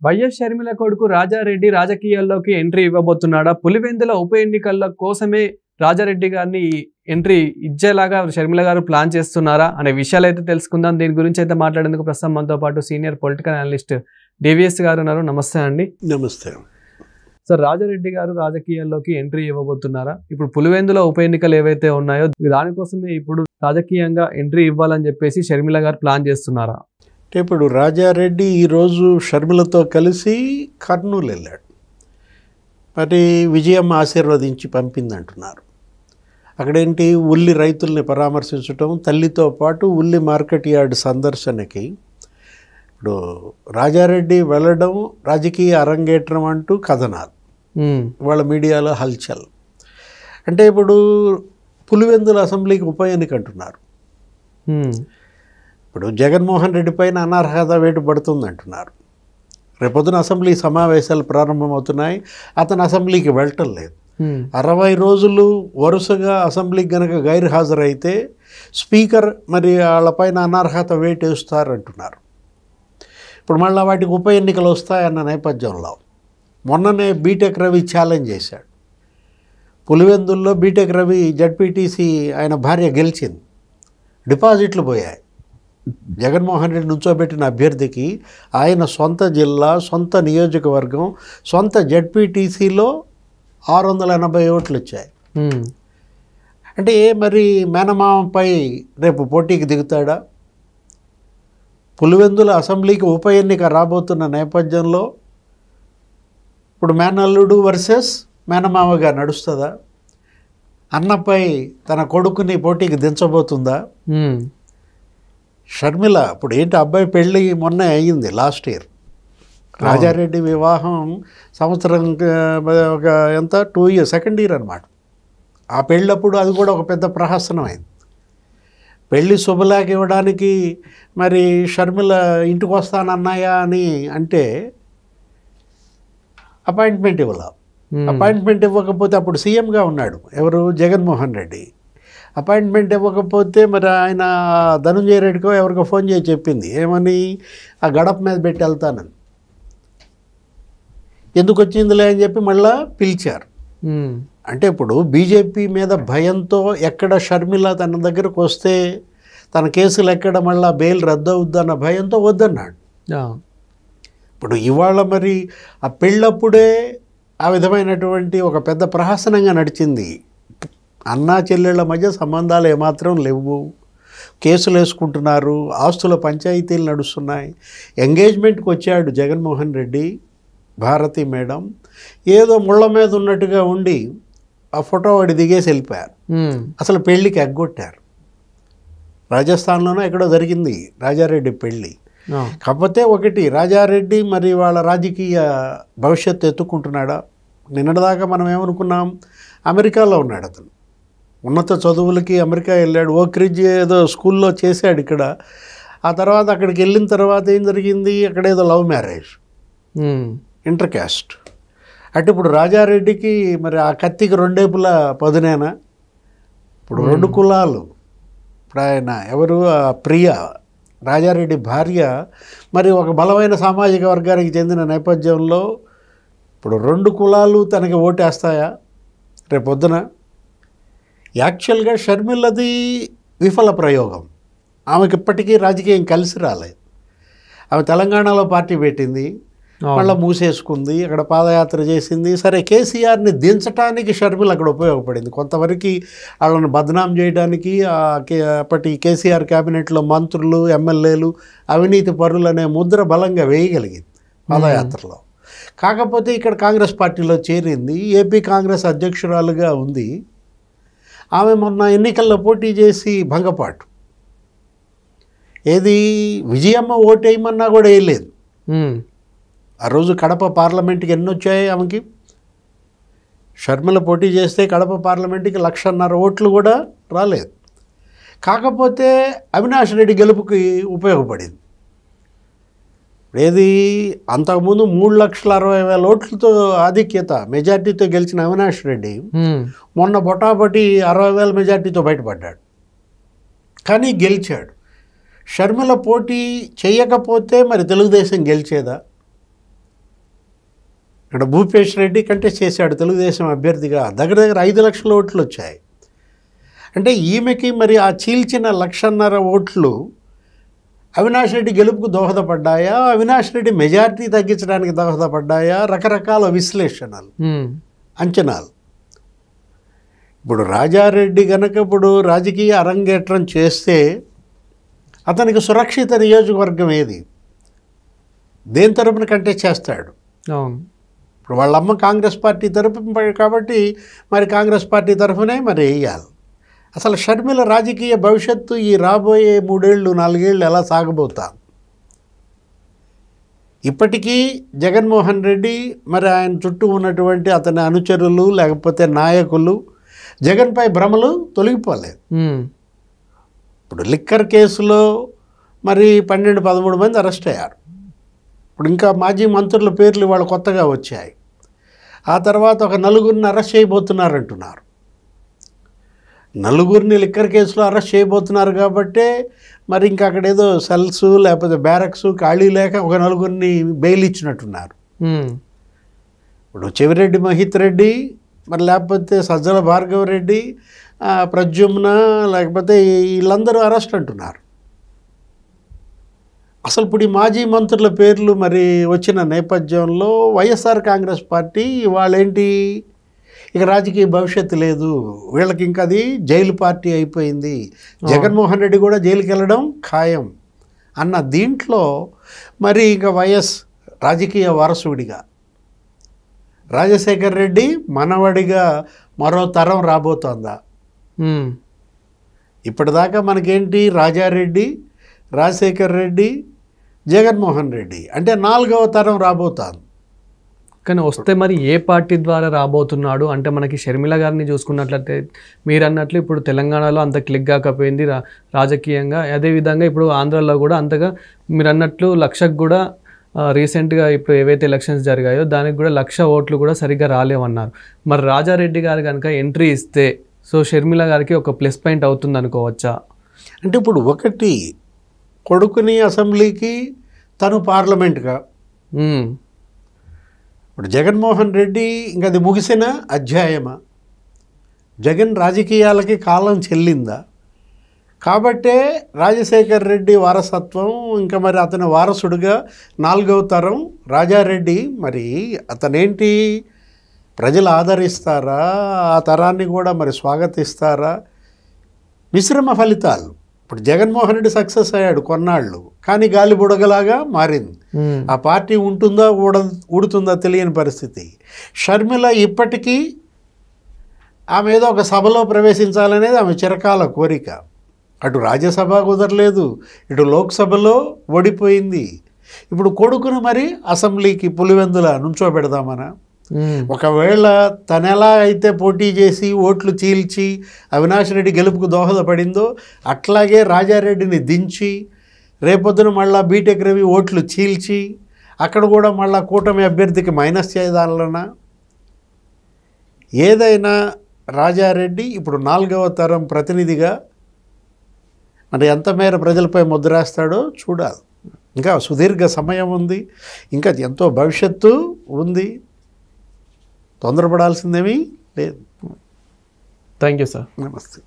YS Sharmila కొడుకు రాజారెడ్డి రాజకీయాల్లోకి entry ఇవ్వబోతున్నాడా? Pulivendula ఉప ఎన్నికల కోసమే రాజారెడ్డి గారిని ఎంట్రీ ఇచ్చేలాగా షర్మిల గారు ప్లాన్ చేస్తున్నారా అనే విషయాలు అయితే తెలుసుకుందాం. దీని గురించి అయితే మాట్లాడేందుకు ప్రస్తుతం మనతో పాటు సీనియర్ పొలిటికల్ అనలిస్ట్ డివిఎస్ గారు ఉన్నారు. నమస్తే అండి. నమస్తే సార్, రాజారెడ్డి గారు రాజకీయాల్లోకి ఎంట్రీ ఇవ్వబోతున్నారా? ఇప్పుడు పులివెందుల ఉప ఎన్నికలు ఏవైతే ఉన్నాయో దానికోసమే ఇప్పుడు రాజకీయంగా ఎంట్రీ ఇవ్వాలని చెప్పేసి షర్మిల గారు ప్లాన్ చేస్తున్నారా? అంటే ఇప్పుడు రాజారెడ్డి ఈరోజు షర్మిలతో కలిసి కర్నూలు వెళ్ళాడు. మరి విజయమ్మ ఆశీర్వదించి పంపింది అంటున్నారు. అక్కడేంటి, ఉల్లి రైతుల్ని పరామర్శించడం, తల్లితో పాటు ఉల్లి మార్కెట్ యార్డ్ సందర్శనకి ఇప్పుడు రాజారెడ్డి వెళ్ళడం రాజకీయ అరంగేట్రం అంటూ కథనాలు వాళ్ళ మీడియాలో హల్చల్. అంటే ఇప్పుడు పులివెందుల అసెంబ్లీకి ఉప ఎన్నిక అంటున్నారు. ఇప్పుడు జగన్మోహన్ రెడ్డి పైన అనర్హత వేటు పడుతుంది అంటున్నారు. రేపొద్దున అసెంబ్లీ సమావేశాలు ప్రారంభమవుతున్నాయి. అతను అసెంబ్లీకి వెళ్ళటం లేదు. 60 రోజులు వరుసగా అసెంబ్లీకి గనక గైర్హాజరైతే స్పీకర్ మరి వాళ్ళపైన అనర్హత వేటు వేస్తారంటున్నారు. ఇప్పుడు మళ్ళీ వాటికి ఉప ఎన్నికలు వస్తాయన్న నేపథ్యంలో మొన్ననే బీటెక్ రవి ఛాలెంజ్ చేశాడు. పులివెందుల్లో బీటెక్ రవి జడ్పీటీసీ ఆయన భార్య గెలిచింది, డిపాజిట్లు పోయాయి. జగన్మోహన్ రెడ్డి నుంచోబెట్టిన అభ్యర్థికి ఆయన సొంత జిల్లా, సొంత నియోజకవర్గం, సొంత జడ్పీటీసీలో 680 ఓట్లు వచ్చాయి. అంటే మరి మేనమామపై రేపు పోటీకి దిగుతాడా? పులివెందుల అసెంబ్లీకి ఉప ఎన్నిక రాబోతున్న నేపథ్యంలో ఇప్పుడు మేనల్లుడు వర్సెస్ మేనమామగా నడుస్తుందా? అన్నపై తన కొడుకుని పోటీకి దించబోతుందా షర్మిల? ఇప్పుడు ఏంటి, అబ్బాయి పెళ్ళి మొన్న అయ్యింది, లాస్ట్ ఇయర్. రాజారెడ్డి వివాహం సంవత్సరం ఒక ఎంత 2 ఇయర్స్, సెకండ్ ఇయర్ అనమాట. ఆ పెళ్ళప్పుడు అది కూడా ఒక పెద్ద ప్రహసనం అయింది. పెళ్ళి శుభలేఖ ఇవ్వడానికి మరి షర్మిల ఇంటికి వస్తానన్నాయా అని అంటే అపాయింట్మెంట్ ఇవ్వాల. అపాయింట్మెంట్ ఇవ్వకపోతే అప్పుడు సీఎంగా ఉన్నాడు ఎవరు, జగన్మోహన్ రెడ్డి. అపాయింట్మెంట్ ఇవ్వకపోతే మరి ఆయన ధనుంజయ రెడ్డికో ఎవరికో ఫోన్ చేసి చెప్పింది, ఏమని, ఆ గడప మీద పెట్టి వెళ్తానని. ఎందుకు వచ్చిందిలే అని చెప్పి మళ్ళా పిలిచారు. అంటే ఇప్పుడు బీజేపీ మీద భయంతో ఎక్కడ షర్మిల తన దగ్గరకు వస్తే తన కేసులు ఎక్కడ మళ్ళా బెయిల్ రద్దు అవుద్దన్న భయంతో వద్దన్నాడు. ఇప్పుడు ఇవాళ మరి ఆ పెళ్ళప్పుడే ఆ విధమైనటువంటి ఒక పెద్ద ప్రహసనంగా నడిచింది. అన్నా చెల్లెళ్ళ మధ్య సంబంధాలు ఏమాత్రం లేవు, కేసులు వేసుకుంటున్నారు, ఆస్తుల పంచాయతీలు నడుస్తున్నాయి. ఎంగేజ్మెంట్కి వచ్చాడు జగన్మోహన్ రెడ్డి, భారతి మేడం ఏదో ముళ్ళ మీద ఉన్నట్టుగా ఉండి ఆ ఫోటో వాడి దిగేసి వెళ్ళిపోయారు. అసలు పెళ్ళికి ఎగ్గొట్టారు. రాజస్థాన్లోనో ఎక్కడో జరిగింది రాజారెడ్డి పెళ్ళి. కాకపోతే ఒకటి, రాజారెడ్డి మరి వాళ్ళ రాజకీయ భవిష్యత్తు ఎత్తుకుంటున్నాడా? నిన్నటిదాకా మనం ఏమనుకున్నాం, అమెరికాలో ఉన్నాడు అతను, ఉన్నత చదువులకి అమెరికా వెళ్ళాడు. ఓక్రిడ్జ్ ఏదో స్కూల్లో చేశాడు ఇక్కడ. ఆ తర్వాత అక్కడికి వెళ్ళిన తర్వాత ఏం జరిగింది, అక్కడేదో లవ్ మ్యారేజ్, ఇంటర్ క్యాస్ట్. అంటే ఇప్పుడు రాజారెడ్డికి మరి ఆ కత్తికి రెండేపుల పదునేనా? ఇప్పుడు 2 కులాలు. ఇప్పుడు ఆయన ఎవరు, ప్రియ రాజారెడ్డి భార్య మరి ఒక బలమైన సామాజిక వర్గానికి చెందిన నేపథ్యంలో ఇప్పుడు 2 కులాలు తనకి ఓటేస్తాయా రేపొద్దున? యాక్చువల్గా షర్మిలది విఫల ప్రయోగం. ఆమెకి ఇప్పటికీ రాజకీయం కలిసి రాలేదు. ఆమె తెలంగాణలో పార్టీ పెట్టింది, మళ్ళీ మూసేసుకుంది, అక్కడ పాదయాత్ర చేసింది. సరే, కేసీఆర్ని దించడానికి షర్మిల అక్కడ ఉపయోగపడింది కొంతవరకు. వాళ్ళని బదనాం చేయడానికి అప్పటి కేసీఆర్ క్యాబినెట్లో మంత్రులు, ఎమ్మెల్యేలు అవినీతి పరులు అనే ముద్ర బలంగా వేయగలిగింది పాదయాత్రలో. కాకపోతే ఇక్కడ కాంగ్రెస్ పార్టీలో చేరింది, ఏపీ కాంగ్రెస్ అధ్యక్షురాలుగా ఉంది. ఆమె మొన్న ఎన్నికల్లో పోటీ చేసి భంగపాటు. ఏది, విజయమ్మ ఓటేయమన్నా కూడా వేయలేదు. ఆ రోజు కడప పార్లమెంట్కి ఎన్ని వచ్చాయి ఆమెకి? షర్మిల పోటీ చేస్తే కడప పార్లమెంట్కి 1,50,000 ఓట్లు కూడా రాలేదు. కాకపోతే అవినాష్ రెడ్డి గెలుపుకి ఉపయోగపడింది. ఏది, అంతకుముందు 3,60,000 ఓట్లతో ఆధిక్యత మెజార్టీతో గెలిచిన అవినాష్ రెడ్డి మొన్న బొటాబొటి 60,000 మెజార్టీతో బయటపడ్డాడు, కానీ గెలిచాడు. షర్మిల పోటీ చేయకపోతే మరి తెలుగుదేశం గెలిచేదా? ఇక్కడ భూపేష్ రెడ్డి కంటెస్ట్ చేశాడు తెలుగుదేశం అభ్యర్థిగా, దగ్గర దగ్గర 5 లక్షల ఓట్లు వచ్చాయి. అంటే ఈమెకి మరి ఆ చీల్చిన 1.5 లక్ష ఓట్లు అవినాష్ రెడ్డి గెలుపుకు దోహదపడ్డాయా, అవినాష్ రెడ్డి మెజారిటీ తగ్గించడానికి దోహదపడ్డాయా, రకరకాల విశ్లేషణలు, అంచనాలు. ఇప్పుడు రాజారెడ్డి గనక ఇప్పుడు రాజకీయ అరంగేట్రం చేస్తే అతనికి సురక్షిత నియోజకవర్గం ఏది, దేని తరపున కంటెస్ట్ చేస్తాడు? ఇప్పుడు వాళ్ళ అమ్మ కాంగ్రెస్ పార్టీ తరపు కాబట్టి మరి కాంగ్రెస్ పార్టీ తరఫునే మరి వేయాలి. అసలు షర్మిల రాజకీయ భవిష్యత్తు ఈ రాబోయే 3 ఏళ్ళు 4 ఏళ్ళు ఎలా సాగబోతాం? ఇప్పటికీ జగన్మోహన్ రెడ్డి మరి ఆయన చుట్టూ ఉన్నటువంటి అతని అనుచరులు లేకపోతే నాయకులు జగన్పై భ్రమలు తొలగిపోలేదు. ఇప్పుడు లిక్కర్ కేసులో మరి 12-13 మంది అరెస్ట్ అయ్యారు. ఇప్పుడు ఇంకా మాజీ మంత్రుల పేర్లు ఇవాళ కొత్తగా వచ్చాయి. ఆ తర్వాత ఒక 4గురిని అరెస్ట్ చేయబోతున్నారంటున్నారు. 4గురిని లిక్కర్ కేసులో అరెస్ట్ చేయబోతున్నారు కాబట్టే మరి ఇంకా అక్కడ ఏదో సెల్స్ లేకపోతే బ్యారక్స్ ఖాళీ లేక ఒక 4గురిని బెయిల్ ఇచ్చినట్టున్నారు. ఇప్పుడు చెవిరెడ్డి మహిత్ రెడ్డి మరి లేకపోతే సజ్జల భార్గవ రెడ్డి, ప్రద్యుమ్న లేకపోతే వీళ్ళందరూ అరెస్ట్ అంటున్నారు. అసలు ఇప్పుడు ఈ మాజీ మంత్రుల పేర్లు మరి వచ్చిన నేపథ్యంలో వైఎస్ఆర్ కాంగ్రెస్ పార్టీ వాళ్ళేంటి ఇక రాజకీయ భవిష్యత్తు లేదు, వీళ్ళకి ఇంకా అది జైలు పార్టీ అయిపోయింది, జగన్మోహన్ రెడ్డి కూడా జైలుకి వెళ్ళడం ఖాయం అన్న దీంట్లో మరి ఇక వైఎస్ రాజకీయ వారసుడిగా, రాజశేఖర్ రెడ్డి మనవడిగా మరో తరం రాబోతోందా? ఇప్పటిదాకా మనకేంటి రాజారెడ్డి, రాజశేఖర్ రెడ్డి, జగన్మోహన్ రెడ్డి, అంటే 4వ తరం రాబోతాను. కానీ వస్తే మరి ఏ పార్టీ ద్వారా రాబోతున్నాడు అంటే మనకి షర్మిల గారిని చూసుకున్నట్లయితే మీరు అన్నట్లు ఇప్పుడు తెలంగాణలో అంత క్లిక్ కాకపోయింది రాజకీయంగా, అదేవిధంగా ఇప్పుడు ఆంధ్రాలో కూడా అంతగా మీరు అన్నట్లు 1,00,000కు కూడా రీసెంట్గా ఇప్పుడు ఏవైతే ఎలక్షన్స్ జరిగాయో దానికి కూడా 1,00,000 ఓట్లు కూడా సరిగ్గా రాలేవన్నారు. మరి రాజారెడ్డి గారు కనుక ఎంట్రీ ఇస్తే సో షర్మిల గారికి ఒక ప్లస్ పాయింట్ అవుతుంది అనుకోవచ్చా? అంటే ఇప్పుడు ఒకటి కొడుకుని అసెంబ్లీకి తను పార్లమెంట్గా, ఇప్పుడు జగన్మోహన్ రెడ్డి ఇంకా అది ముగిసిన అధ్యాయమా? జగన్ రాజకీయాలకి కాలం చెల్లిందా? కాబట్టే రాజశేఖర్ రెడ్డి వారసత్వం ఇంకా మరి అతని వారసుడిగా 4వ తరం రాజారెడ్డి మరి అతనేంటి ప్రజలు ఆదరిస్తారా, ఆ తరాన్ని కూడా మరి స్వాగతిస్తారా? మిశ్రమ ఫలితాలు. ఇప్పుడు జగన్మోహన్ రెడ్డి సక్సెస్ అయ్యాడు కొన్నాళ్ళు, కానీ గాలి బుడగలాగా మారింది. ఆ పార్టీ ఉంటుందా ఊడుతుందా తెలియని పరిస్థితి. షర్మిల ఇప్పటికీ ఆమె ఏదో ఒక సభలో ప్రవేశించాలనేది ఆమె చిరకాల కోరిక. అటు రాజ్యసభ కుదరలేదు, ఇటు లోక్సభలో ఓడిపోయింది. ఇప్పుడు కొడుకును మరి అసెంబ్లీకి పులివెందుల నుంచోబెడదామనా? ఒకవేళ తనెలా అయితే పోటీ చేసి ఓట్లు చీల్చి అవినాష్ రెడ్డి గెలుపుకు దోహదపడిందో అట్లాగే రాజారెడ్డిని దించి రేపొద్దున మళ్ళా బీటెక్ రవి ఓట్లు చీల్చి అక్కడ కూడా మళ్ళా కూటమి అభ్యర్థికి మైనస్ చేయదాలనా? ఏదైనా రాజారెడ్డి ఇప్పుడు 4వ తరం ప్రతినిధిగా మరి ఎంత మేర ప్రజలపై ముద్రేస్తాడో చూడాలి. ఇంకా సుదీర్ఘ సమయం ఉంది, ఇంకా ఎంతో భవిష్యత్తు ఉంది, తొందరపడాల్సిందేమీ లేదు. Thank you sir. నమస్తే.